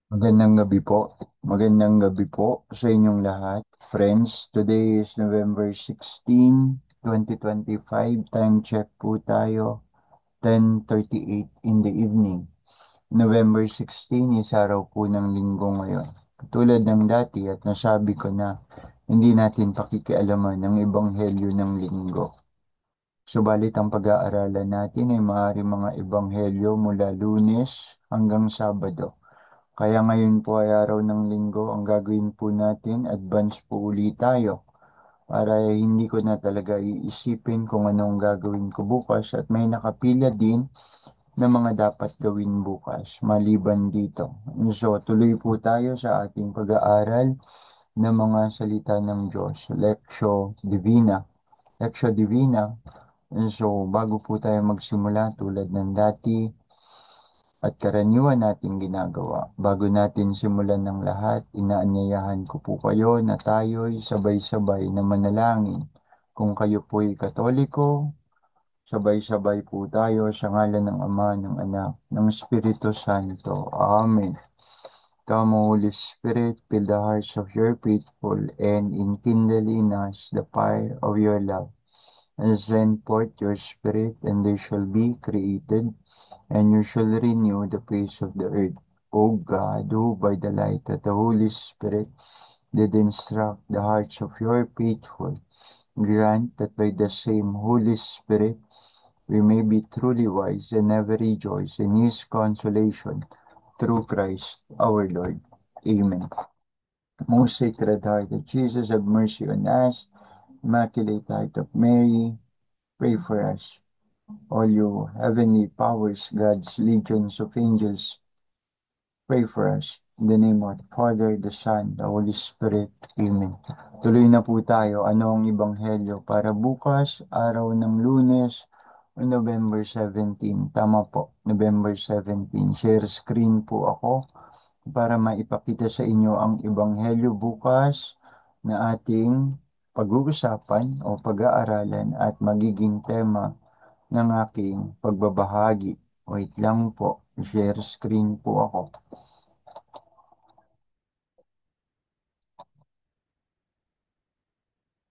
Magandang gabi po. Magandang gabi po sa inyong lahat. Friends, today is November 16, 2025. Time check po tayo, 10:38 in the evening. November 16 is araw po ng linggo ngayon. Tulad ng dati at nasabi ko na hindi natin pakikialaman ang ebanghelyo ng linggo. Subalit ang pag-aaralan natin ay maaari mga ebanghelyo mula Lunes hanggang Sabado. Kaya ngayon po ay araw ng linggo, ang gagawin po natin, advance po ulit tayo para hindi ko na talaga iisipin kung anong gagawin ko bukas at may nakapila din na mga dapat gawin bukas maliban dito. So, tuloy po tayo sa ating pag-aaral ng mga salita ng Diyos, Lectio Divina. So, bago po tayo magsimula tulad ng dati, at karaniwan nating ginagawa. Bago natin simulan ng lahat, inaanyayahan ko po kayo na tayo'y sabay-sabay na manalangin. Kung kayo po'y Katoliko, sabay-sabay po tayo sa ngalan ng Ama, ng Anak, ng Espiritu Santo. Amen. Come, Holy Spirit, fill the hearts of your faithful and enkindle in us the fire of your love. And send forth your Spirit, and they shall be created, and you shall renew the face of the earth. O God, who by the light of the Holy Spirit did instruct the hearts of your faithful, grant that by the same Holy Spirit we may be truly wise and ever rejoice in His consolation through Christ our Lord. Amen. Most Sacred Heart of Jesus, have mercy on us. Immaculate Heart of Mary, pray for us. All you heavenly powers, God's legions of angels, pray for us. In the name of the Father, the Son, the Holy Spirit. Amen. Tuloy na po tayo. Ano ang ebanghelyo para bukas, araw ng Lunes, November 17? Tama po, November 17. Share screen po ako para maipakita sa inyo ang ebanghelyo bukas na ating pag-uusapan o pag-aaralan at magiging tema ng aking pagbabahagi. Wait lang po, share screen po ako.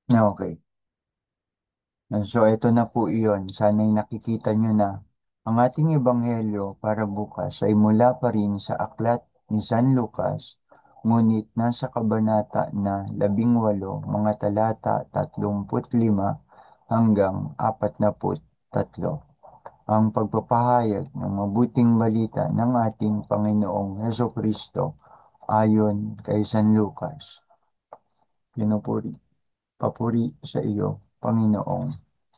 Okay. So, ito na po iyon. Sana'y nakikita nyo na. Ang ating ebanghelyo para bukas ay mula pa rin sa aklat ni San Lucas, ngunit nasa kabanata na 18, mga talata 35 hanggang 43. Ang pagpapahayag ng mabuting balita ng ating Panginoong Heso Kristo ayon kay San Lucas. Pinupuri, papuri sa iyo, Panginoong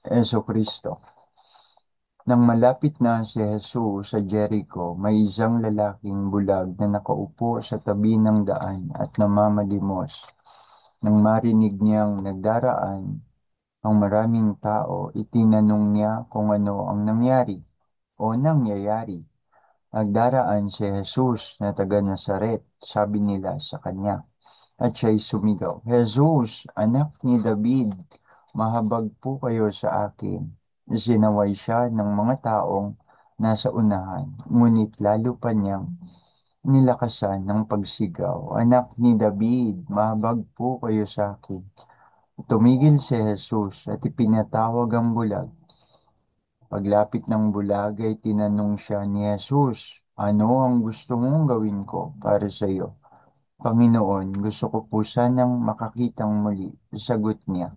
Heso Kristo. Nang malapit na si Jesus sa Jericho, may isang lalaking bulag na nakaupo sa tabi ng daan at namamalimos. Nang marinig niyang nagdaraan ang maraming tao, itinanong niya kung ano ang nangyari o nangyayari. Nagdaraan si Jesus na taga Nazaret, sabi nila sa kanya. At siya'y sumigaw, Jesus, anak ni David, mahabag po kayo sa akin. Sinaway siya ng mga taong nasa unahan, ngunit lalo pa niyang nilakasan ng pagsigaw, Anak ni David, mahabag po kayo sa akin. Tumigil si Jesus at ipinatawag ang bulag. Paglapit ng bulag ay tinanong siya ni Jesus, ano ang gusto mong gawin ko para sa iyo? Panginoon, gusto ko po sanang makakitang muli, sagot niya.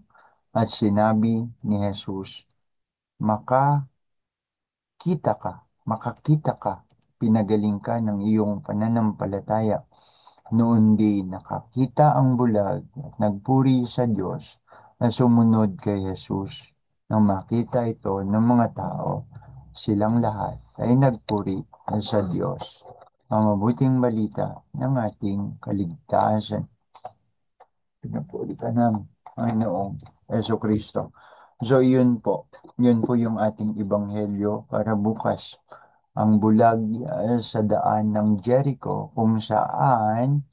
At sinabi ni Jesus, makakita ka, makakita ka, pinagaling ka ng iyong pananampalataya. Noon din nakakita ang bulag at nagpuri sa Diyos na sumunod kay Jesus. Nang makita ito ng mga tao, silang lahat ay nagpuri sa Diyos. Ang mabuting balita ng ating kaligtasan. Pinupuri ka namin, Panginoong Yeso Kristo. So, yun po yung ating ebanghelyo para bukas. Ang bulag sa daan ng Jericho kung saan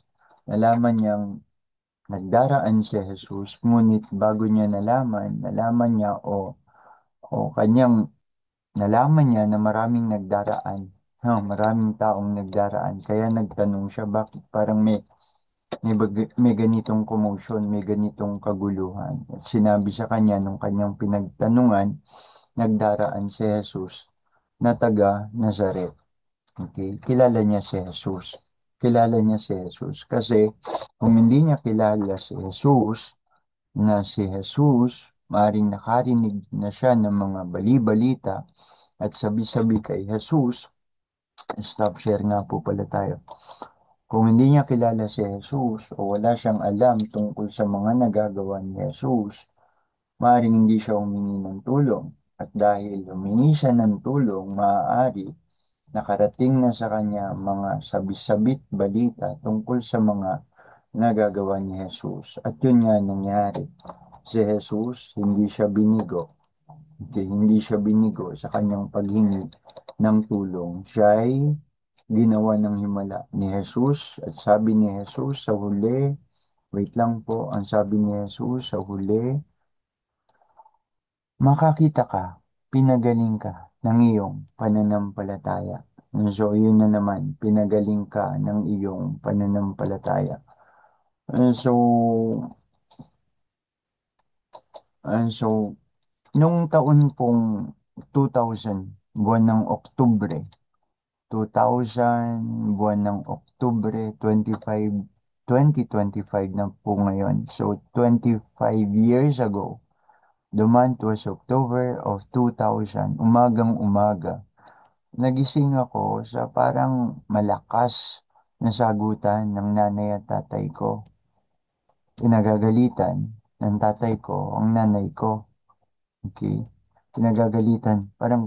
nalaman niyang nagdaraan si Jesus, ngunit bago niya nalaman niya o kanyang nalaman niya na maraming nagdaraan. Maraming taong nagdaraan. Kaya nagtanong siya, bakit parang may ganitong commotion, may ganitong kaguluhan. At sinabi sa kanya nung kanyang pinagtanungan, nagdaraan si Jesus na taga Nazaret. Okay? Kilala niya si Jesus. Kilala niya si Jesus. Kasi kung hindi niya kilala si Jesus, maaaring nakarinig na siya ng mga bali-balita at sabi-sabi kay Jesus, stop share nga po pala tayo. Kung hindi niya kilala si Jesus o wala siyang alam tungkol sa mga nagagawa ni Jesus, maaaring hindi siya humingi ng tulong. At dahil humingi siya ng tulong, maaari nakarating na sa kanya mga sabit-sabit balita tungkol sa mga nagagawa ni Jesus. At yun nga nangyari. Si Jesus, hindi siya binigo. Okay, hindi siya binigo sa kanyang paghingi ng tulong. Siya ay ginawa ng himala ni Jesus at sabi ni Jesus sa huli, wait lang po, ang sabi ni Jesus sa huli, makakita ka, pinagaling ka ng iyong pananampalataya. So, yun na naman, pinagaling ka ng iyong pananampalataya. So, so, nung taon pong 2000, buwan ng Oktubre, 2000, buwan ng Oktubre 25, 2025 na po ngayon. So, 25 years ago, the month was October of 2000, umagang umaga. Nagising ako sa parang malakas na sagutan ng nanay at tatay ko. Pinagagalitan ng tatay ko ang nanay ko. Okay? Pinagagalitan ng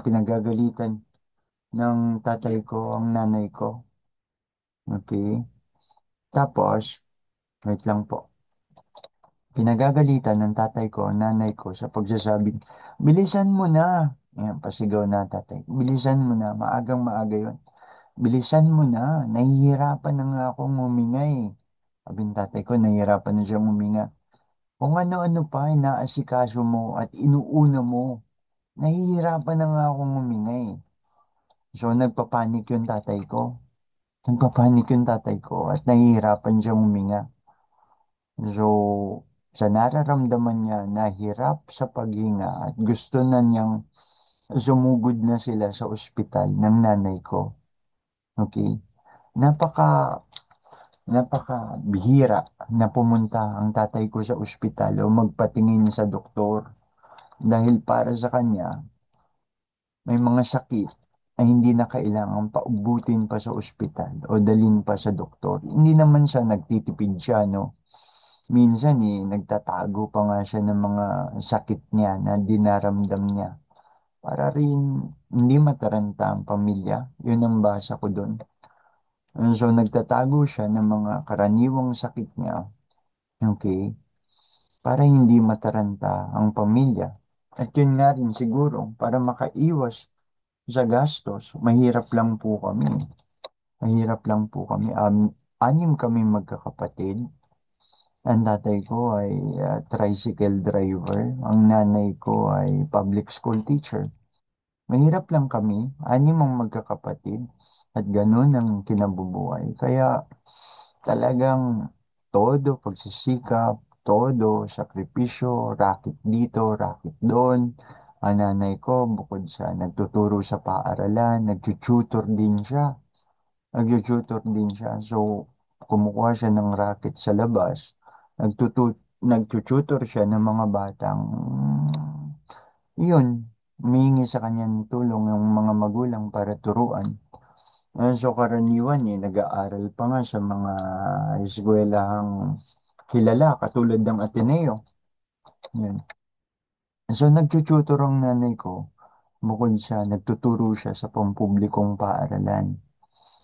tatay ko ang nanay ko. Okay? Tapos, wait lang po. Pinagagalitan ng tatay ko ang nanay ko sa pagsasabing, bilisan mo na. Ayan, pasigaw na tatay. Bilisan mo na. Maagang maaga yon. Bilisan mo na. Nahihirapan na nga akong huminga eh. Sabi ng tatay ko, nahihirapan na siyang huminga. Kung ano-ano pa, inaasikaso mo at inuuna mo. Nahihirapan na nga akong huminga eh. So, nagpapanik yung tatay ko. Nagpapanik yung tatay ko at nahihirapan siyang huminga. So, sa nararamdaman niya na hirap sa paghinga at gusto na niyang sumugod na sila sa ospital ng nanay ko. Okay? Napaka, napaka bihira na pumunta ang tatay ko sa ospital o magpatingin sa doktor dahil para sa kanya may mga sakit ay hindi na kailangan paubutin pa sa ospital o dalhin pa sa doktor. Hindi naman siya nagtitipid siya, no? Minsan nagtatago pa nga siya ng mga sakit niya na dinaramdam niya. Para rin hindi mataranta ang pamilya. Yun ang basa ko doon. So, nagtatago siya ng mga karaniwang sakit niya. Okay? Para hindi mataranta ang pamilya. At yun nga rin siguro, para makaiwas sa gastos, mahirap lang po kami. Mahirap lang po kami. Anim kami magkakapatid. Ang tatay ko ay tricycle driver. Ang nanay ko ay public school teacher. Mahirap lang kami, anim ang magkakapatid at ganun ang kinabubuhay. Kaya talagang todo pagsisikap, todo sakripisyo, racket dito, racket doon. Ang nanay ko, bukod sa nagtuturo sa paaralan, nagtututor din siya. Nagtututor din siya. So, kumukuha siya ng racket sa labas. Nagtututor siya ng mga batang, yun, humingi sa kanya ng tulong ng mga magulang para turuan. So, karaniwan nag-aaral pa nga sa mga eskwelahang kilala, katulad ng Ateneo. Yun. So, nagtututor ang nanay ko, bukod sa nagtuturo siya sa pampublikong paaralan.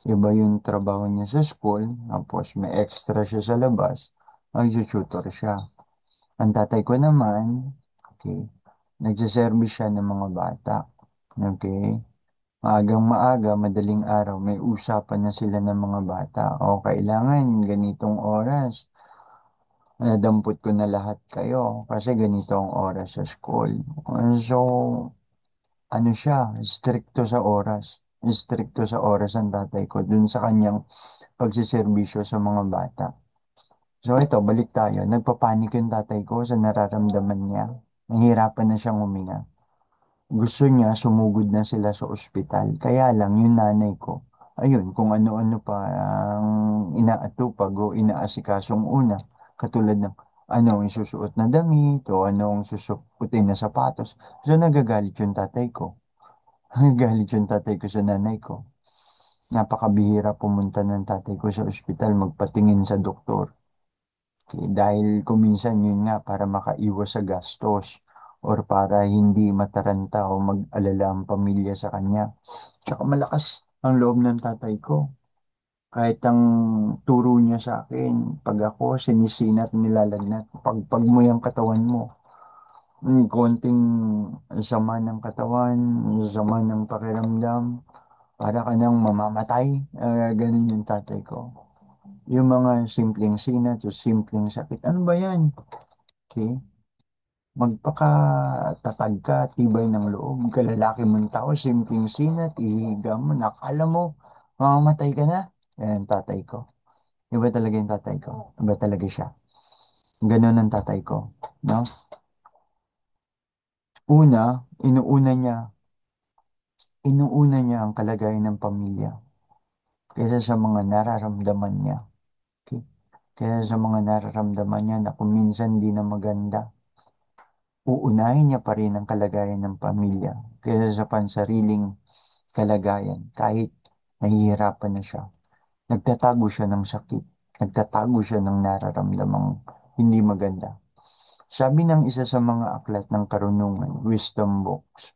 Iba yung trabaho niya sa school, tapos may extra siya sa labas, nag-tutor siya. Ang tatay ko naman, okay, nagsiservice siya ng mga bata. Okay? Maagang maaga, madaling araw, may usapan na sila ng mga bata. O kailangan ganitong oras. Nadampot ko na lahat kayo kasi ganito ang oras sa school. So, ano siya, stricto sa oras. stricto sa oras ang tatay ko dun sa kanyang pagsiservisyo sa mga bata. So ito, balik tayo. Nagpapanik yung tatay ko sa nararamdaman niya. Nahihirapan na siyang huminga. Gusto niya sumugod na sila sa ospital. Kaya lang yung nanay ko, ayun, kung ano-ano pa ang inaatupag o inaasikasong una. Katulad ng anong isusuot na damit o anong susuotin na sapatos. So nagagalit yung tatay ko. Nagagalit yung tatay ko sa nanay ko. Napakabihira pumunta ng tatay ko sa ospital magpatingin sa doktor. Dahil kuminsan yun nga para makaiwas sa gastos or para hindi mataranta o mag-alala ang pamilya sa kanya. Tsaka malakas ang loob ng tatay ko. Kahit ang turo niya sa akin, pag ako sinisinat, nilalagnat, pag mo yung katawan mo, konting sama ng katawan, sama ng pakiramdam, para ka nang mamamatay. Ganun yung tatay ko. Yung mga simpleng sinat o simpleng sakit, ano ba yan? Okay? Magpakatatag ka, tibay ng loob, kalalaki mong tao, simpleng sinat, ihiga mo, nakala mo, mamamatay ka na. Yan ang tatay ko. Iba talaga yung tatay ko. Iba talaga siya. Ganun ang tatay ko. No? Una, inuuna niya ang kalagayan ng pamilya kaysa sa mga nararamdaman niya. Okay? Kaya sa mga nararamdaman niya na kung minsan di na maganda, uunahin niya pa rin ang kalagayan ng pamilya kaysa sa pansariling kalagayan kahit nahihirapan na siya. Nagtatago siya ng sakit. Nagtatago siya ng nararamdamang hindi maganda. Sabi ng isa sa mga aklat ng karunungan, wisdom books,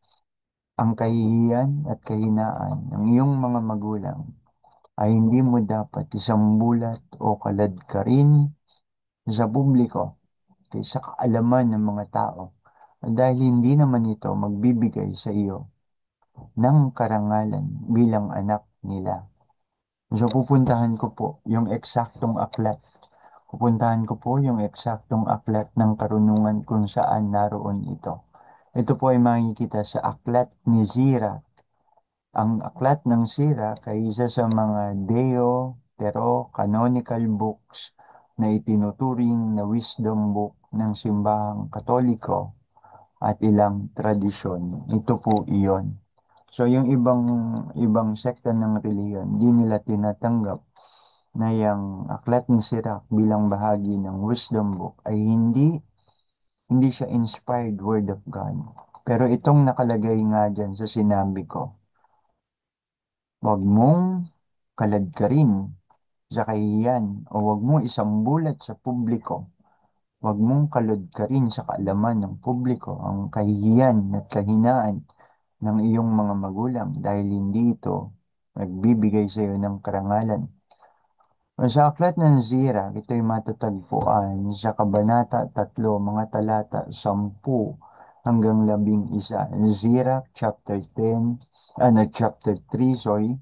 ang kahihiyan at kahinaan ng iyong mga magulang ay hindi mo dapat isang bulat o kalad ka rin sa publiko kaysa kaalaman ng mga tao dahil hindi naman ito magbibigay sa iyo ng karangalan bilang anak nila. So pupuntahan ko po yung eksaktong aklat. Pupuntahan ko po yung eksaktong aklat ng karunungan kung saan naroon ito. Ito po ay makikita sa aklat ni Zira. Ang aklat ng Sira ay isa sa mga Canonical books na itinuturing na wisdom book ng simbahang Katoliko at ilang tradisyon. Ito po iyon. So yung ibang sekta ng reliyon, di nila tinatanggap na yung aklat ni Sirach bilang bahagi ng wisdom book ay hindi siya inspired word of God. Pero itong nakalagay nga dyan sa sinabi ko, huwag mong kaladkarin sa kahihiyan o huwag mong isambulat sa publiko. Huwag mong kaladkarin sa kaalaman ng publiko ang kahihiyan at kahinaan ng iyong mga magulang dahil hindi ito nagbibigay sa iyo ng karangalan. Sa aklat ng Zira, ito'y matatagpuan sa Kabanata 3, mga talata 10 hanggang 11. Zira chapter 10, chapter 3, sorry.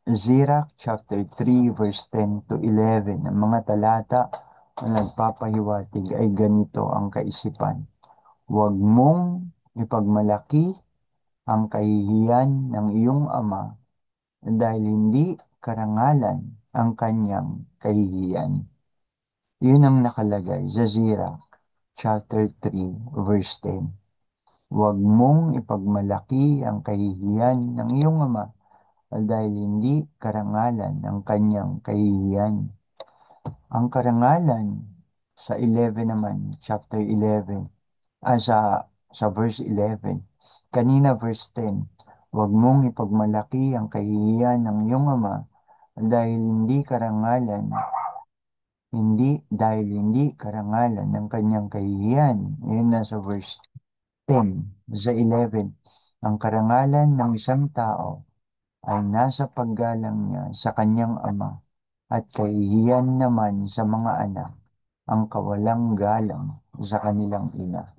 Zira chapter 3, verse 10 to 11. Ang mga talata na nagpapahiwatig ay ganito ang kaisipan. Huwag mong ipagmalaki ang kahihiyan ng iyong ama dahil hindi karangalan ang kanyang kahihiyan. Yun ang nakalagay sa Sirach chapter 3 verse 10. Huwag mong ipagmalaki ang kahihiyan ng iyong ama dahil hindi karangalan ang kanyang kahihiyan. Ang karangalan sa 11 naman, chapter 11, sa verse 11. Kanina verse 10, huwag mong ipagmalaki ang kahihiyan ng iyong ama dahil hindi karangalan ng kanyang kahihiyan. Yun na sa verse 10. Sa 11, ang karangalan ng isang tao ay nasa paggalang niya sa kanyang ama at kahihiyan naman sa mga anak ang kawalang galang sa kanilang ina.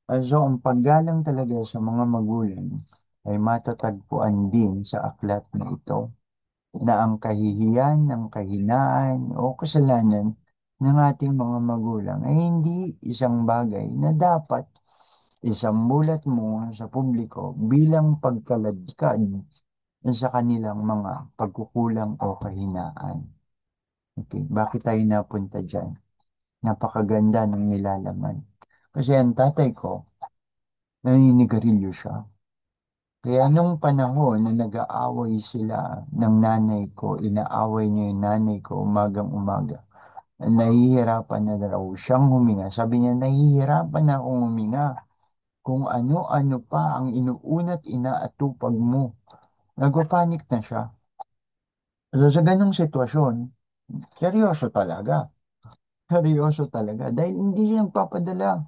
So, ang paggalang talaga sa mga magulang ay matatagpuan din sa aklat na ito na ang kahihiyan, ang kahinaan o kasalanan ng ating mga magulang ay hindi isang bagay na dapat isambulat mo sa publiko bilang pagkaladkad sa kanilang mga pagkukulang o kahinaan. Okay, bakit tayo napunta dyan? Napakaganda ng nilalaman. Kasi ang tatay ko, naninigarilyo siya. Kaya nung panahon na nag-aaway sila ng nanay ko, inaaway niya yung nanay ko umagang umaga, nahihirapan na raw siyang huminga. Sabi niya, nahihirapan na akong huminga. Kung ano-ano pa ang inuuna't inaatupag mo. Nagpapanik na siya. So sa ganong sitwasyon, seryoso talaga. Seryoso talaga. Dahil hindi siya nagpapadala.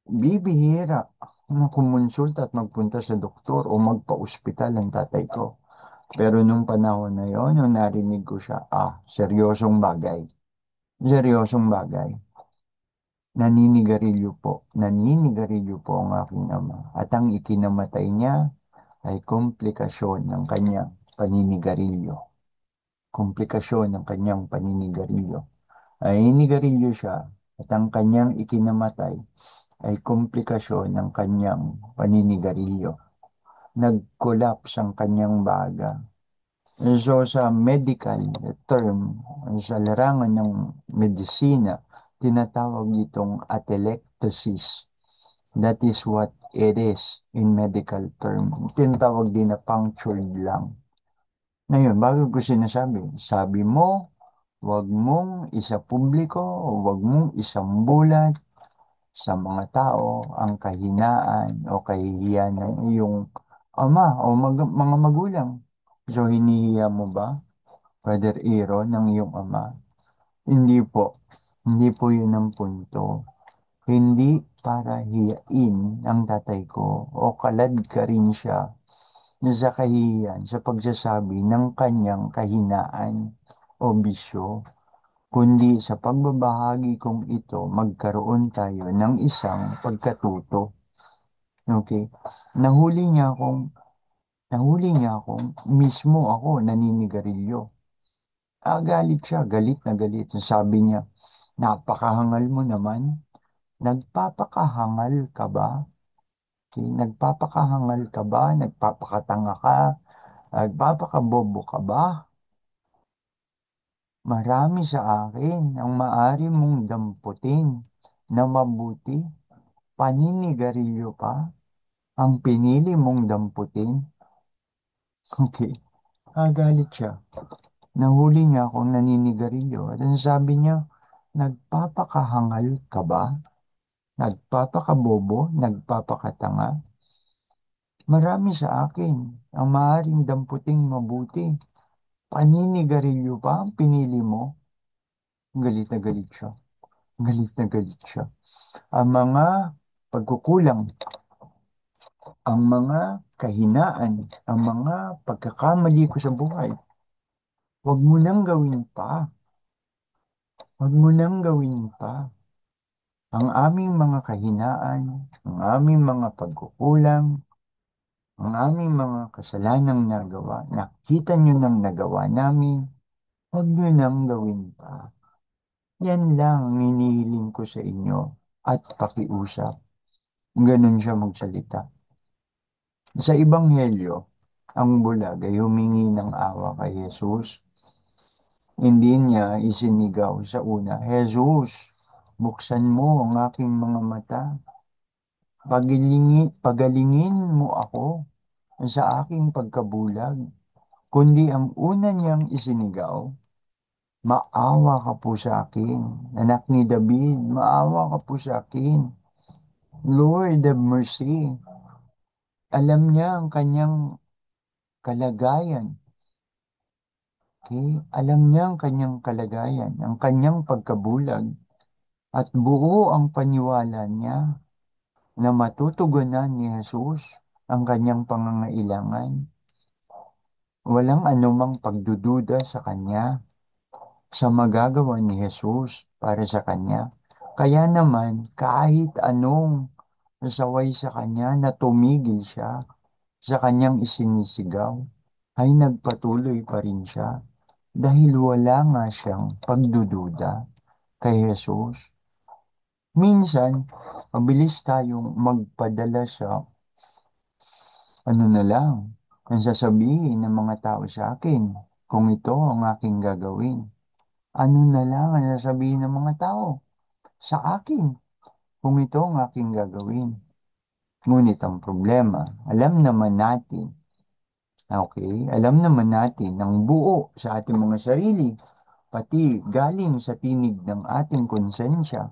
Bibihira na kumonsulta at magpunta sa doktor o magpa-ospital ang tatay ko. Pero nung panahon na yon, nung narinig ko siya, seryosong bagay. Seryosong bagay. Naninigarilyo po ang aking ama. At ang ikinamatay niya ay komplikasyon ng kanyang paninigarilyo. Komplikasyon ng kanyang paninigarilyo. Ay inigarilyo siya at ang kanyang ikinamatay ay komplikasyon ng kanyang paninigarilyo. Nag-collapse ang kanyang baga. So sa medical term, sa larangan ng medisina, tinatawag itong atelectasis. That is what it is in medical term. Tinatawag din na punctured lang. Ngayon, bago ko sinasabi, sabi mo, wag mong isa publiko o wag mong isang bulat sa mga tao ang kahinaan o kahihiyan ng iyong ama o mga magulang. So, hinihiya mo ba, Brother Aaron, ng iyong ama? Hindi po. Hindi po yun ang punto. Hindi para hiyain ang tatay ko o kalad ka rin siya na sa kahihiyan sa pagsasabi ng kanyang kahinaan o bisyo, kundi sa pagbabahagi kong ito magkaroon tayo ng isang pagkatuto. Okay? Nahuli niya akong, nahuli niya akong mismo ako naninigarilyo. Galit siya, galit na galit. Sabi niya, napakahangal mo naman. Nagpapakahangal ka ba? Okay? Nagpapakahangal ka ba? Nagpapakatanga ka? Nagpapakabobo ka ba? Marami sa akin ang maari mong damputin na mabuti. Paninigarilyo pa ang pinili mong damputin. Okay. Galit siya. Nahuli niya akong naninigarilyo. At ang sabi niya, nagpapakahangal ka ba? Nagpapakabobo? Nagpapakatanga? Marami sa akin ang maaaring damputing mabuti. Paninigarilyo pa ang pinili mo? Galit na galit siya. Galit na galit siya. Ang mga pagkukulang, ang mga kahinaan, ang mga pagkakamali ko sa buhay, huwag mo nang gawin pa. Huwag mo nang gawin pa. Ang aming mga kahinaan, ang aming mga pagkukulang, ang aming mga kasalanang nagawa, nakita nyo nang nagawa namin, huwag nyo nang gawin pa. Yan lang ang hinihiling ko sa inyo at pakiusap. Ganon siya magsalita. Sa Ebanghelyo, ang bulag ay humingi ng awa kay Jesus. Hindi niya isinigaw sa una, Jesus, buksan mo ang aking mga mata. Pagalingin mo ako sa aking pagkabulag. Kundi ang una niyang isinigaw, maawa ka po sa akin. Anak ni David, maawa ka po sa akin. Lord, have mercy. Alam niya ang kanyang kalagayan. Okay? Alam niya ang kanyang kalagayan, ang kanyang pagkabulag. At buo ang paniwala niya na matutugunan ni Jesus ang kanyang pangangailangan. Walang anumang pagdududa sa kanya sa magagawa ni Jesus para sa kanya. Kaya naman, kahit anong nasaway sa kanya na tumigil siya sa kanyang isinisigaw, ay nagpatuloy pa rin siya dahil wala nga siyang pagdududa kay Jesus. Minsan, mabilis tayong magpadala sa ano na lang. Ang sasabihin ng mga tao sa akin kung ito ang aking gagawin? Ano na lang ang sasabihin ng mga tao sa akin kung ito ang aking gagawin? Ngunit ang problema, alam naman natin, okay, alam naman natin ng buo sa ating mga sarili, pati galing sa tinig ng ating konsensya,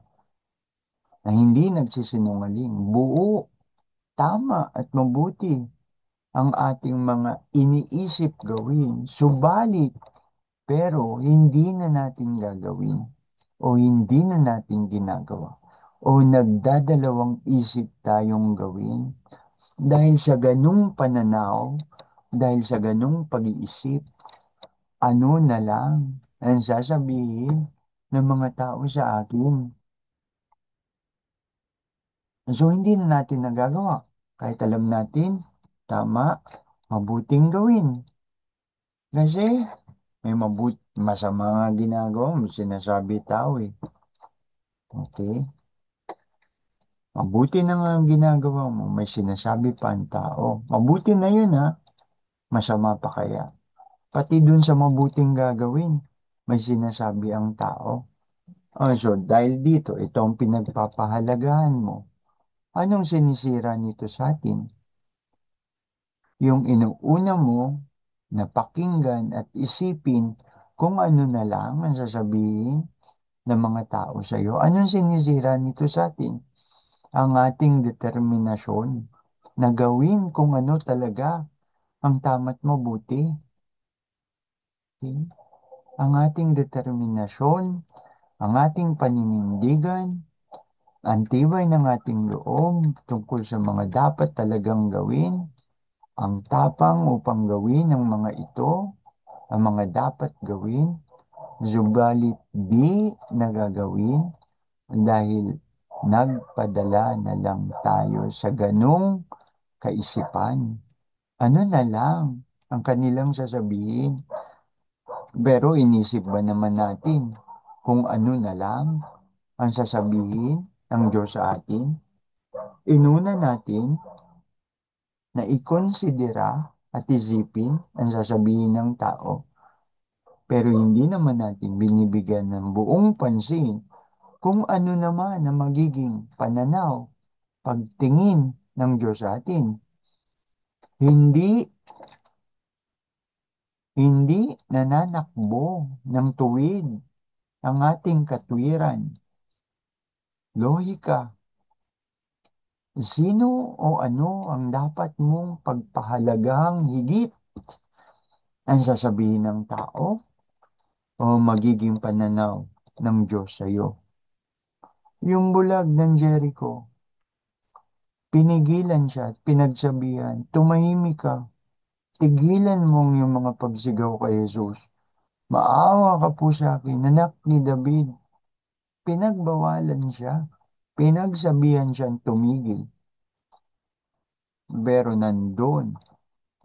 na hindi nagsisinungaling, buo, tama at mabuti ang ating mga iniisip gawin. Subalit, pero hindi na natin gagawin o hindi na natin ginagawa o nagdadalawang isip tayong gawin dahil sa ganung pananaw, dahil sa ganung pag-iisip, ano na lang ang sasabihin ng mga tao sa atin. So, hindi na natin nagagawa. Kahit alam natin, tama, mabuting gawin. Kasi may masama nga ginagawa mo, sinasabi tao eh. Okay? Mabuti na nga ang ginagawa mo, may sinasabi pa ang tao. Mabuti na yun ha, masama pa kaya. Pati dun sa mabuting gagawin, may sinasabi ang tao. So dahil dito, ito ang pinagpapahalagahan mo. Anong sinisira nito sa atin? Yung inuuna mo na pakinggan at isipin kung ano na lang ang sasabihin ng mga tao sa iyo. Anong sinisira nito sa atin? Ang ating determinasyon na gawin kung ano talaga ang tama't mabuti. Okay? Ang ating determinasyon, ang ating paninindigan, ang tibay ng ating loob tungkol sa mga dapat talagang gawin, ang tapang upang gawin ang mga ito, ang mga dapat gawin, subalit di nagagawin dahil nagpadala na lang tayo sa ganong kaisipan. Ano na lang ang kanilang sasabihin? Pero inisip ba naman natin kung ano na lang ang sasabihin ng Diyos sa atin? Inuna natin na ikonsidera at isipin ang sasabihin ng tao. Pero hindi naman natin binibigyan ng buong pansin kung ano naman ang magiging pananaw, pagtingin ng Diyos sa atin. Hindi, hindi nananakbo ng tuwid ang ating katwiran, lohika. Sino o ano ang dapat mong pagpahalagahang higit ang sasabihin ng tao o magiging pananaw ng Diyos sa iyo? Yung bulag ng Jericho, pinigilan siya at pinagsabihan, tumahimik ka, tigilan mong yung mga pagsigaw kay Jesus. Maawa ka po sa akin, anak ni David. Pinagbawalan siya, pinagsabihan siyang tumigil. Pero nandun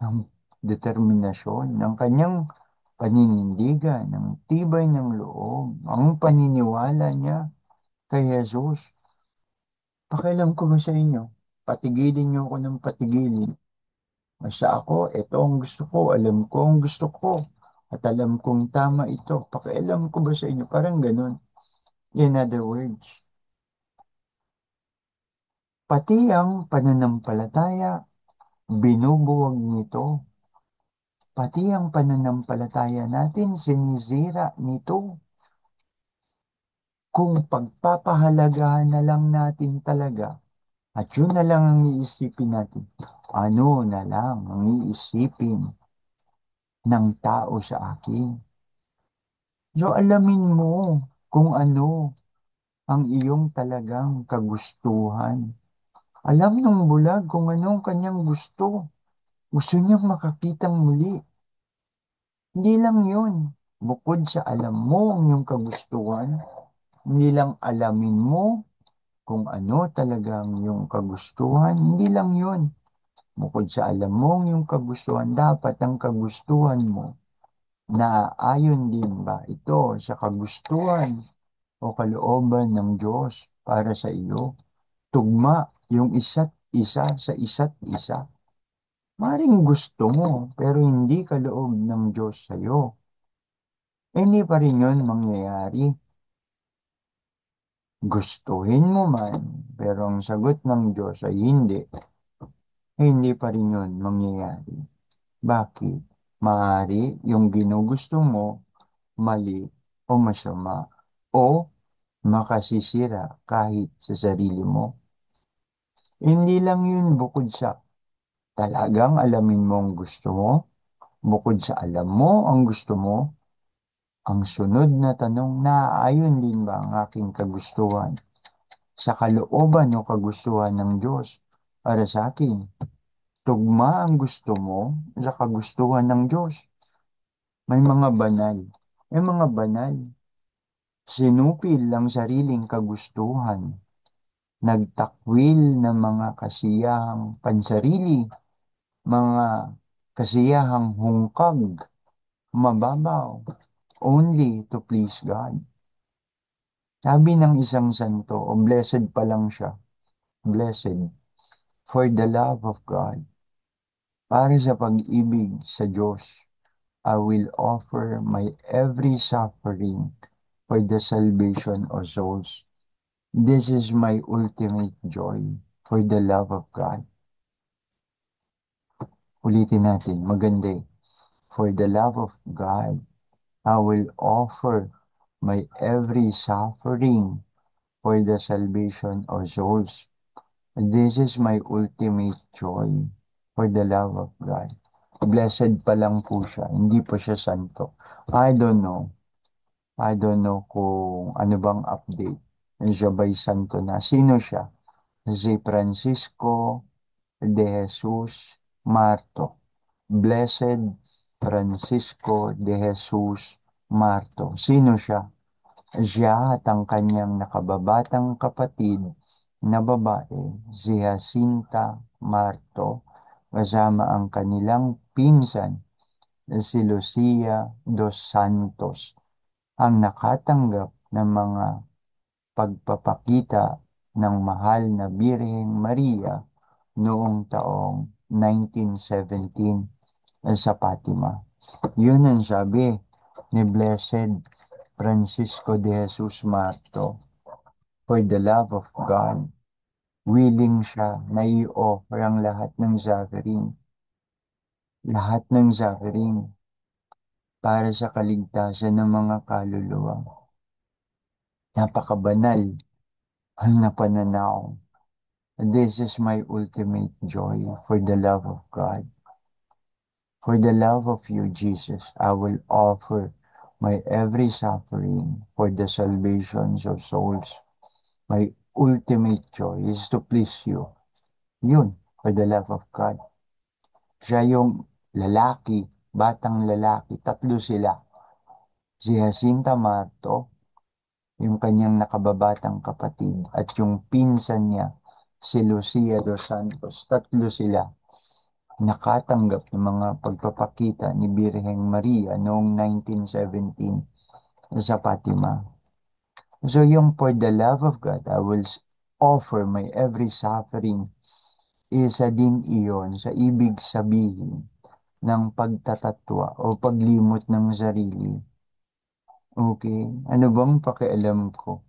ang determinasyon ng kanyang paninindigan, ng tibay ng loob, ang paniniwala niya kay Jesus. Pakialam ko ba sa inyo? Patigilin niyo ako ng patigilin. Basta ako, ito ang gusto ko, alam ko ang gusto ko, at alam kong tama ito. Pakialam ko ba sa inyo? Parang ganun. In other words, pati ang pananampalataya, binubuwag nito. Pati ang pananampalataya natin, sinisira nito. Kung pagpapahalagahan na lang natin talaga, at yun na lang ang iisipin natin, ano na lang ang iisipin ng tao sa akin? So alamin mo kung ano ang iyong talagang kagustuhan. Alam ng bulag kung anong kanyang gusto. Gusto niyang makakitang muli. Hindi lang yun. Bukod sa alam mo ang iyong kagustuhan, hindi lang alamin mo kung ano talaga ang iyong kagustuhan, hindi lang yun. Bukod sa alam mo ang iyong kagustuhan, dapat ang kagustuhan mo na ayon din ba ito sa kagustuhan o kalooban ng Diyos para sa iyo. Tugma yung isa't isa sa isa't isa. Maring gusto mo, pero hindi kaloob ng Diyos sa'yo. Hindi pa rin yun mangyayari. Gustuhin mo man, pero ang sagot ng Diyos ay hindi. Hindi pa rin yun mangyayari. Bakit? Maaari yung ginugusto mo, mali o masama, o makasisira kahit sa sarili mo. Hindi lang yun bukod sa talagang alamin mo ang gusto mo, bukod sa alam mo ang gusto mo, ang sunod na tanong, naaayon din ba ang aking kagustuhan sa kalooban o kagustuhan ng Diyos para sa akin? Tugma ang gusto mo sa kagustuhan ng Diyos. May mga banal. May mga banal. Sinupil ang sariling kagustuhan. Nagtakwil ng mga kasiyahang pansarili, mga kasiyahang hungkag, mababaw, only to please God. Sabi ng isang santo, o blessed pa lang siya, blessed for the love of God, para sa pag-ibig sa Diyos, I will offer my every suffering for the salvation of souls. This is my ultimate joy for the love of God. Ulitin natin, maganda eh. For the love of God, I will offer my every suffering for the salvation of souls. This is my ultimate joy for the love of God. Blessed pa lang po siya, hindi pa siya santo. I don't know. I don't know kung ano bang update. Siya ba'y santo na? Sino siya? Si Francisco de Jesus Marto. Blessed Francisco de Jesus Marto. Sino siya? Siya at ang kanyang nakababatang kapatid na babae, si Jacinta Marto, kasama ang kanilang pinsan, si Lucia dos Santos, ang nakatanggap ng mga pagpapakita ng mahal na Birheng Maria noong taong 1917 sa Fatima. Yun ang sabi ni Blessed Francisco de Jesus Marto. For the love of God, willing siya na i-offer ang lahat ng suffering para sa kaligtasan ng mga kaluluwa. Napakabanal na pananaw. This is my ultimate joy for the love of God. For the love of you, Jesus, I will offer my every suffering for the salvations of souls. My ultimate joy is to please you. Yun, for the love of God. Siya yung lalaki, batang lalaki, tatlo sila. Si Jacinta Marto, yung kanyang nakababatang kapatid, at yung pinsan niya, si Lucia dos Santos, tatlo sila nakatanggap ng mga pagpapakita ni Birheng Maria noong 1917 sa Fatima. So yung for the love of God, I will offer my every suffering. Isa din iyon sa ibig sabihin ng pagtatatwa o paglimot ng sarili. Okay, ano bang pakialam ko?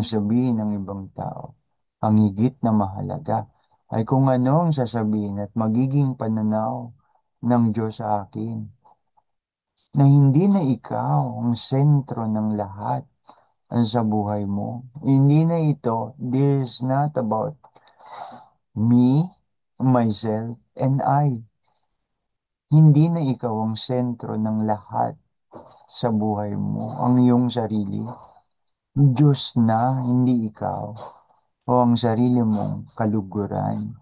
Sabihin ng ibang tao. Ang higit na mahalaga ay kung ano ang sasabihin at magiging pananaw ng Diyos sa akin. Na hindi na ikaw ang sentro ng lahat sa buhay mo. Hindi na ito, this is not about me, myself, and I. Hindi na ikaw ang sentro ng lahat sa buhay mo, ang iyong sarili. Diyos na, hindi ikaw, o ang sarili mong kaluguran.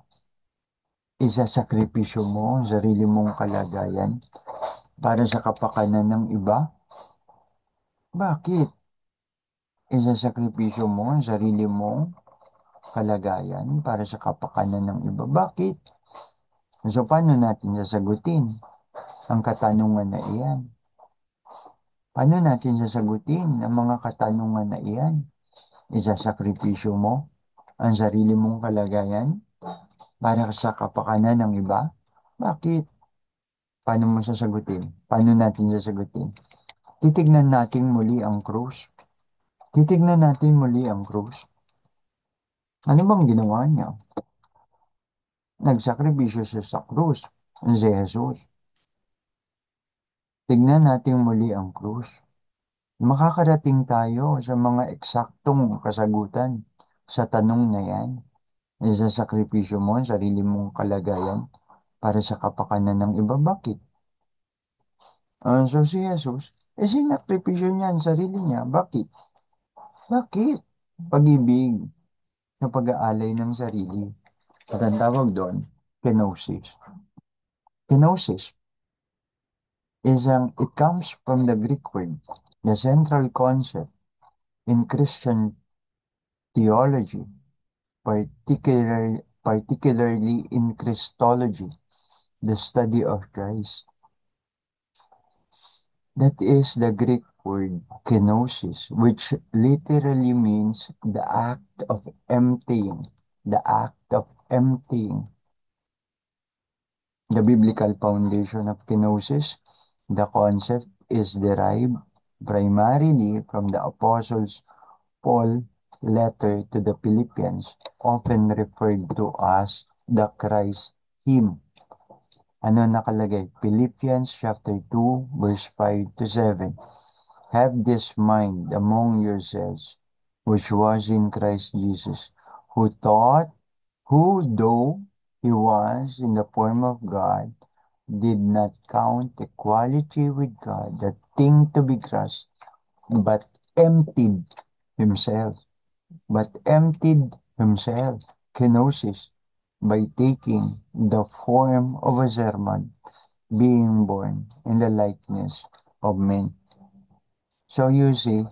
Isasakripisyo mo ang sarili mong kalagayan para sa kapakanan ng iba. Bakit? Isasakripisyo mo ang sarili mong kalagayan para sa kapakanan ng iba. Bakit? So, paano natin sasagutin ang katanungan na iyan? Paano natin sasagutin ang mga katanungan na iyan? Isasakripisyo mo ang sarili mong kalagayan para sa kapakanan ng iba? Bakit? Paano mo sasagutin? Paano natin sasagutin? Titignan natin muli ang krus. Titignan natin muli ang krus. Ano bang ginawa niya? Nagsakripisyo siya sa krus. Si Jesus. Tignan natin muli ang krus. Makakarating tayo sa mga eksaktong kasagutan sa tanong na yan. Isasakripisyo mo ang sarili mong kalagayan para sa kapakanan ng iba. Bakit? So si Jesus, sinakripisyo niya ang sarili niya. Bakit? Bakit? Pag-ibig na pag-aalay ng sarili. At ang tawag doon, kenosis. Kenosis it comes from the Greek word. The central concept in Christian theology, particularly in Christology, the study of Christ. That is the Greek word kenosis, which literally means the act of emptying. The act of emptying. The biblical foundation of kenosis, the concept is derived primarily from the Apostles Paul letter to the Philippians, often referred to as the Christ hymn. Ano nakalagay? Philippians chapter 2, verse 5 to 7. Have this mind among yourselves, which was in Christ Jesus, who though he was in the form of God, did not count equality with God a thing to be grasped, but emptied himself, kenosis, by taking the form of a servant, being born in the likeness of men. So you see,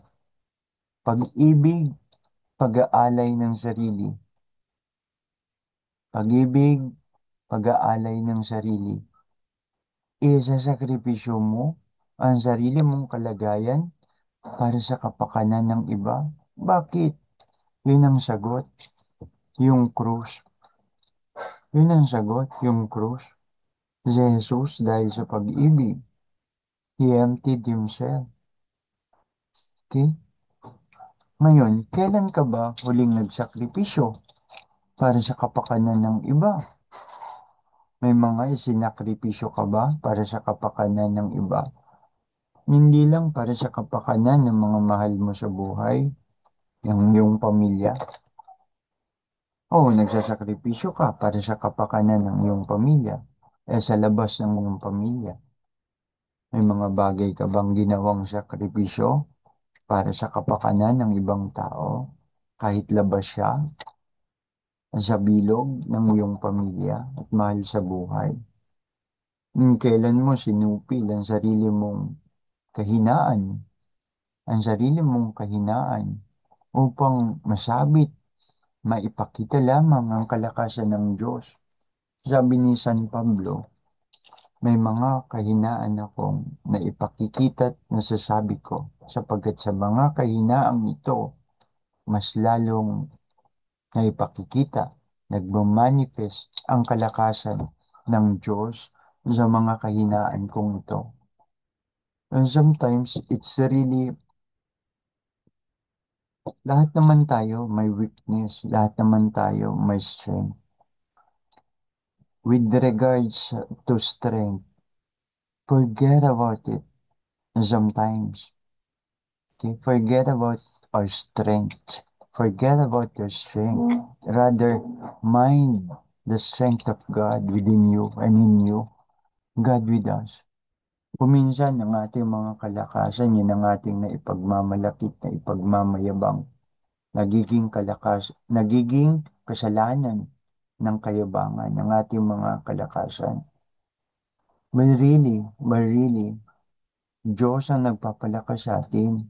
pag-ibig, pag-aalay ng sarili, pag-ibig, pag-aalay ng sarili, isasakripisyo mo ang sarili mong kalagayan para sa kapakanan ng iba. Bakit? Yun ang sagot, yung krus. Yun ang sagot, yung krus. Si Jesus, dahil sa pag-ibig, he emptied himself. Okay? Ngayon, kailan ka ba huling nagsakripisyo para sa kapakanan ng iba? May mga isinakripisyo ka ba para sa kapakanan ng iba? Hindi lang para sa kapakanan ng mga mahal mo sa buhay, ng iyong pamilya. Oo, nagsasakripisyo ka para sa kapakanan ng iyong pamilya. Sa labas ng iyong pamilya, may mga bagay ka bang ginawang sakripisyo para sa kapakanan ng ibang tao, kahit labas siya, sa bilog ng iyong pamilya at mahal sa buhay? Kailan mo sinupil kahinaan, ang sarili mong kahinaan upang maipakita lamang ang kalakasan ng Diyos? Sabi ni San Pablo, may mga kahinaan akong naipakikita't nasasabi ko, sapagkat sa mga kahinaang ito, mas lalong naipakikita, nagmamanifest ang kalakasan ng Diyos sa mga kahinaan kong ito. And sometimes, it's really, lahat naman tayo may weakness, lahat naman tayo may strength. With regards to strength, forget about it sometimes. Okay, forget about our strength. Forget about your strength. Rather, mind the strength of God within you and in you. God with us. Kuminsan, ang ating mga kalakasan, yun ang ating naipagmamalakit, na ipagmamayabang. Nagiging kasalanan ng kayabangan ng ating mga kalakasan. But really, Diyos ang nagpapalakas sa atin.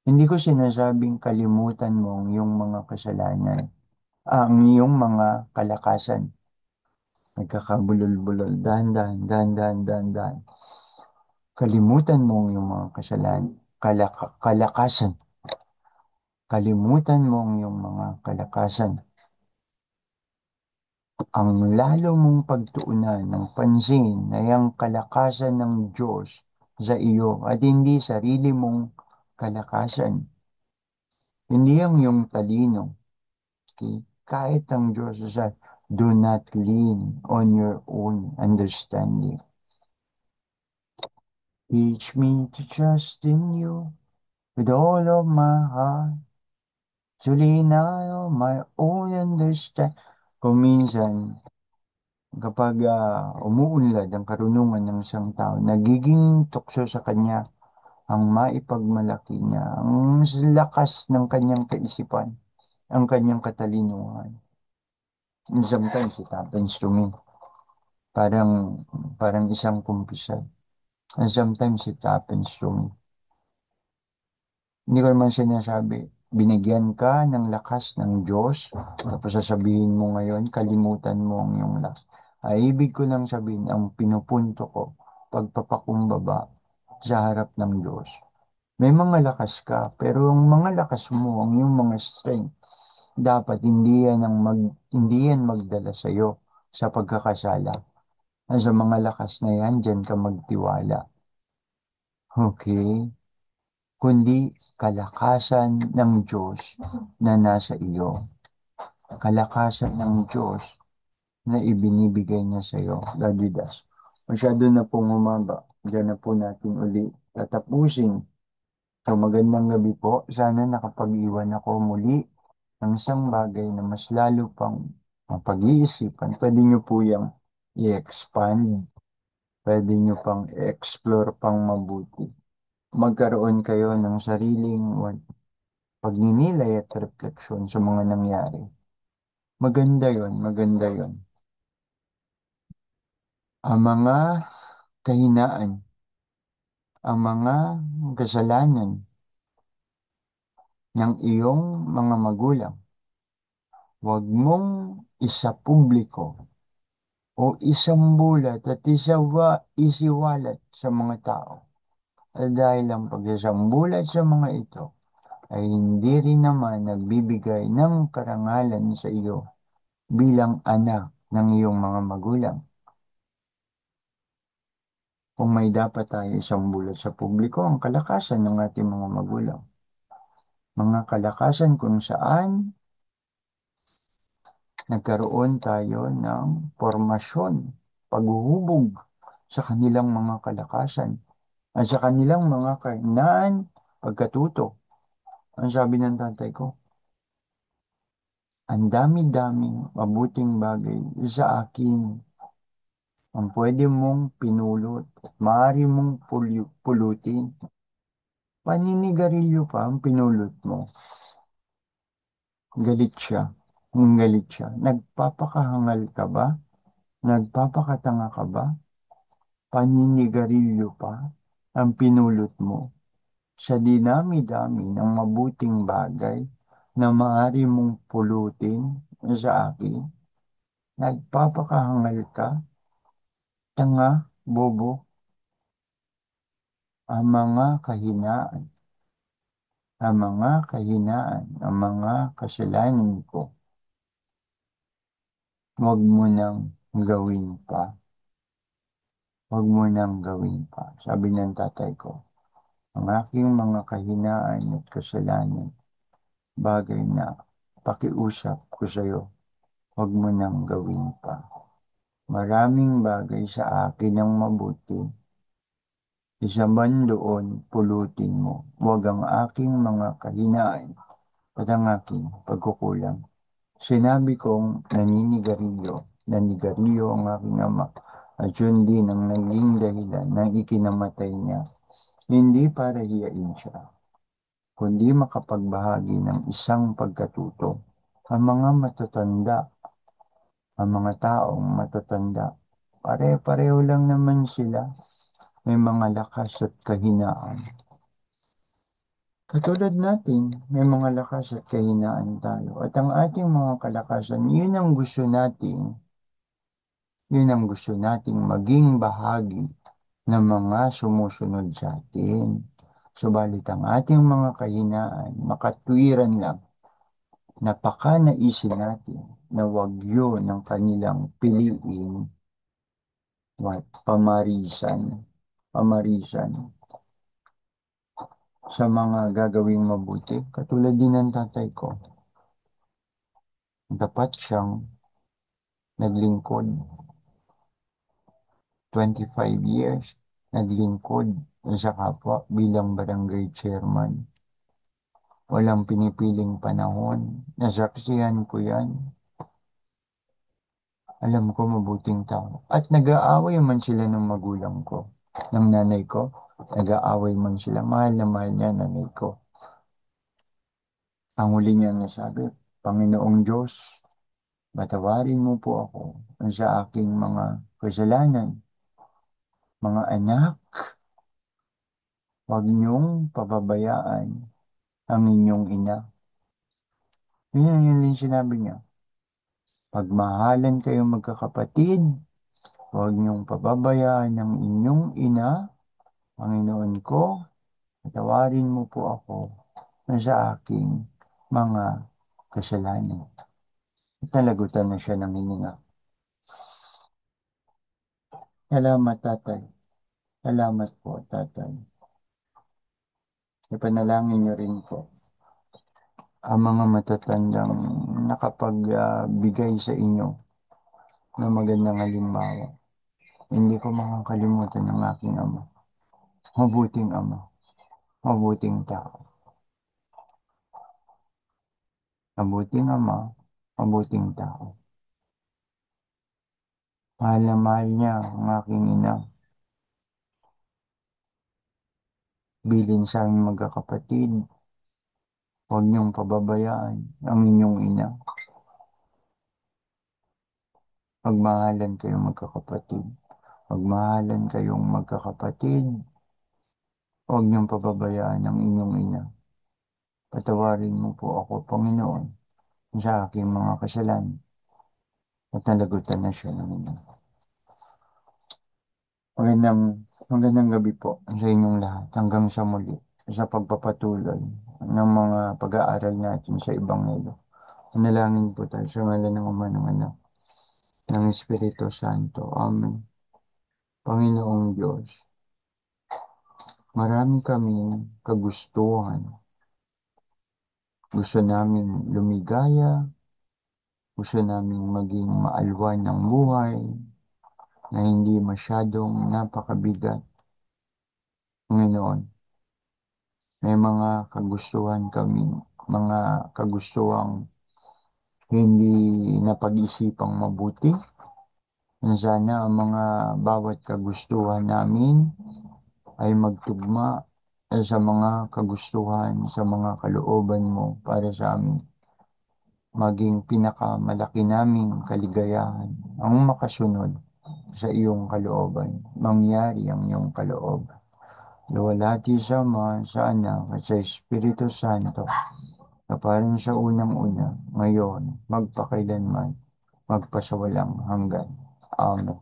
Hindi ko sinasabing kalimutan mo ang iyong mga kasalanan, ang iyong mga kalakasan. Nagkakabulol-bulol, dahan-dahan, dahan-dahan, dahan-dahan. Kalimutan mo ang iyong mga kasalanan, kalakasan. Kalimutan mo ang iyong mga kalakasan. ang lalo mong pagtuunan ng pansin na yung kalakasan ng Diyos sa iyo at hindi sarili mong kalakasan. Hindi ang iyong talino. Okay? Kahit ang Diyos sa do not lean on your own understanding. Teach me to trust in you with all of my heart. To lean not on my own understanding. Kung minsan, kapag umuunlad ang karunungan ng isang tao, nagiging tukso sa kanya ang maipagmalaki niya, ang lakas ng kanyang kaisipan, ang kanyang katalinuhan. And sometimes it happens to me. Parang, parang isang kumpisal. And sometimes it happens to me. Hindi ko naman sinasabi, binigyan ka ng lakas ng Diyos, tapos sasabihin mo ngayon, kalimutan mo ang iyong lakas. Ay, ibig ko lang sabihin, ang pinupunto ko, pagpapakumbaba sa harap ng Diyos. May mga lakas ka, pero ang mga lakas mo, ang iyong mga strength, dapat hindi yan magdala sa iyo sa pagkakasala. Sa mga lakas na yan, dyan ka magtiwala. Okay? Kundi kalakasan ng Diyos na nasa iyo. Kalakasan ng Diyos na ibinibigay niya sa iyo. God with us. Masyado na pong humaba. Diyan na po natin uli tatapusin. So magandang gabi po. Sana nakapag-iwan ako muli ng isang bagay na mas lalo pang mapag-iisipan. Pwede niyo po yung i-expand. Pwede niyo pang i-explore pang mabuti. Magkaroon kayo ng sariling pagninilay at refleksyon sa mga nangyari. Maganda yon, maganda yon. Ang mga kahinaan, ang mga kasalanan ng iyong mga magulang, huwag mong isapubliko o isambulat at isiwalat sa mga tao. At dahil ang pagsasambulat sa mga ito ay hindi rin naman nagbibigay ng karangalan sa iyo bilang anak ng iyong mga magulang. Kung may dapat tayo isang bulat sa publiko, ang kalakasan ng ating mga magulang. Mga kalakasan kung saan nagkaroon tayo ng formasyon, paghuhubog sa kanilang mga kalakasan at sa kanilang mga kahinaan, pagkatuto. Ang sabi ng tatay ko, ang dami-daming mabuting bagay sa akin ang pwede mong pinulot at maaari mong pulutin. Paninigarilyo pa ang pinulot mo. Galit siya. Galit siya. Nagpapakahangal ka ba? Nagpapakatanga ka ba? Paninigarilyo pa ang pinulot mo sa dinami-dami ng mabuting bagay na maaari mong pulutin sa akin. Nagpapakahangal ka, tanga, bobo, ang mga kahinaan, ang mga kasalanan ko. Huwag mo nang gawin pa. Huwag mo nang gawin pa. Sabi ng tatay ko, ang aking mga kahinaan at kasalanan, bagay na pakiusap ko sa iyo, huwag mo nang gawin pa. Maraming bagay sa akin ang mabuti. Isa man doon, pulutin mo. Huwag ang aking mga kahinaan at ang aking pagkukulang. Sinabi kong nanigarilyo ang aking ama, at yun din ang naging dahilan ng ikinamatay niya. Hindi para hiyain siya, kundi makapagbahagi ng isang pagkatuto. Ang mga matatanda, ang mga taong matatanda, pare-pareho lang naman sila. May mga lakas at kahinaan. Katulad natin, may mga lakas at kahinaan tayo. At ang ating mga kalakasan, yun ang gusto nating maging bahagi ng mga sumusunod sa atin. Subalit ang ating mga kahinaan, makatwiran lang, napakanaisin natin na wagyo ng kanilang piliin, what, pamarisan sa mga gagawing mabuti. Katulad din ng tatay ko, dapat siyang naglingkod 25 years, naglingkod sa kapwa bilang barangay chairman. Walang pinipiling panahon. Nasaksihan ko yan. Alam ko mabuting tao. At nag-aaway man sila ng magulang ko, ng nanay ko. Nag-aaway man sila. Mahal na mahal niya nanay ko. Ang huli niya nasabi, Panginoong Diyos, patawarin mo po ako sa aking mga kasalanan. Mga anak, huwag niyong pababayaan ang inyong ina. Yun yung sinabi niya. Pagmahalan kayong magkakapatid, huwag niyong pababayaan ang inyong ina. Panginoon ko, patawarin mo po ako sa aking mga kasalanan. Talagutan na siya ng hininga. Salamat, tatay. Salamat po, tatay. Ipanalangin niyo rin po ang mga matatandang nakapagbigay sa inyo ng magandang halimbawa. Hindi ko makakalimutan ng aking ama. Mabuting ama. Mabuting tao. Mabuting ama. Mabuting tao. Mahal na mahal niya ang aking ina. Bilin sa aming magkakapatid. Huwag niyong pababayaan ang inyong ina. Pagmahalan kayong magkakapatid. Pagmahalan kayong magkakapatid. Huwag niyong pababayaan ang inyong ina. Patawarin mo po ako, Panginoon, sa aking mga kasalanan. At nalagutan na siya ng ina. Magandang, magandang gabi po sa inyong lahat hanggang sa muli sa pagpapatuloy ng mga pag-aaral natin sa Ebanghelyo. Manalangin po tayo sa ngalan ng Ama ng Anak ng Espiritu Santo. Amen. Panginoong Diyos, marami kaming kagustuhan. Gusto namin lumigaya, gusto namin maging maalwan ng buhay na hindi masyadong napakabigat. Panginoon, may mga kagustuhan kami, mga kagustuhang hindi napag-isipang mabuti. Sana ang mga bawat kagustuhan namin ay magtugma sa mga kagustuhan, sa mga kalooban mo para sa amin. Maging pinakamalaki naming kaligayahan ang makasunod sa iyong kalooban. Mangyari ang iyong kalooban. Luwalhati sa Ama, sa Anak, at sa Espiritu Santo, na parang sa unang-una, ngayon, magpakailanman, magpasawalang hanggan. Amen.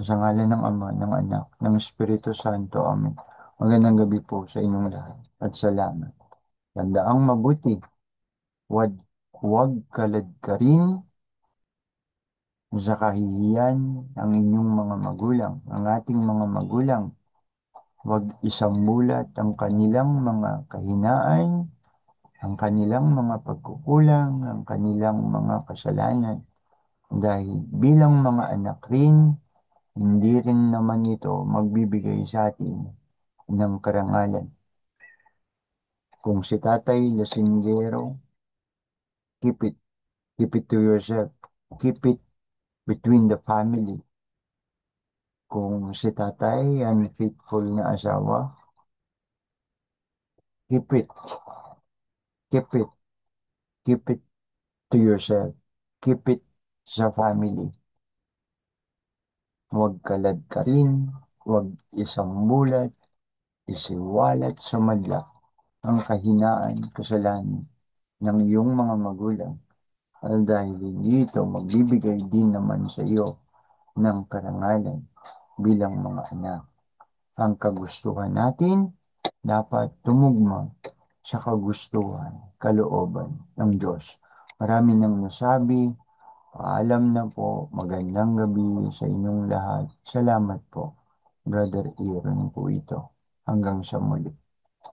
Sa ngalan ng Ama, ng Anak, ng Espiritu Santo. Amen. Magandang gabi po sa inyong lahat at salamat. Tandaang mabuti, huwag, huwag kaladkarin sa kahihiyan ang inyong mga magulang, ang ating mga magulang. Huwag isambulat ang kanilang mga kahinaan, ang kanilang mga pagkukulang, ang kanilang mga kasalanan. Dahil bilang mga anak rin, hindi rin naman ito magbibigay sa atin ng karangalan. Kung si tatay lasinggero, keep it, keep it to yourself. Keep it between the family. Kung si tatay unfaithful na asawa, keep it, keep it, keep it to yourself. Keep it sa family. Huwag kalad ka rin, huwag isang bulat, isiwalat sa madla ang kahinaan, kasalanan ng iyong mga magulang. Dahil hindi ito magbibigay din naman sa iyo ng karangalan bilang mga anak. Ang kagustuhan natin dapat tumugma sa kagustuhan, kalooban ng Diyos. Marami nang nasabi Paalam na po. Magandang gabi sa inyong lahat. Salamat po. Brother Aaron po ito. Hanggang sa muli.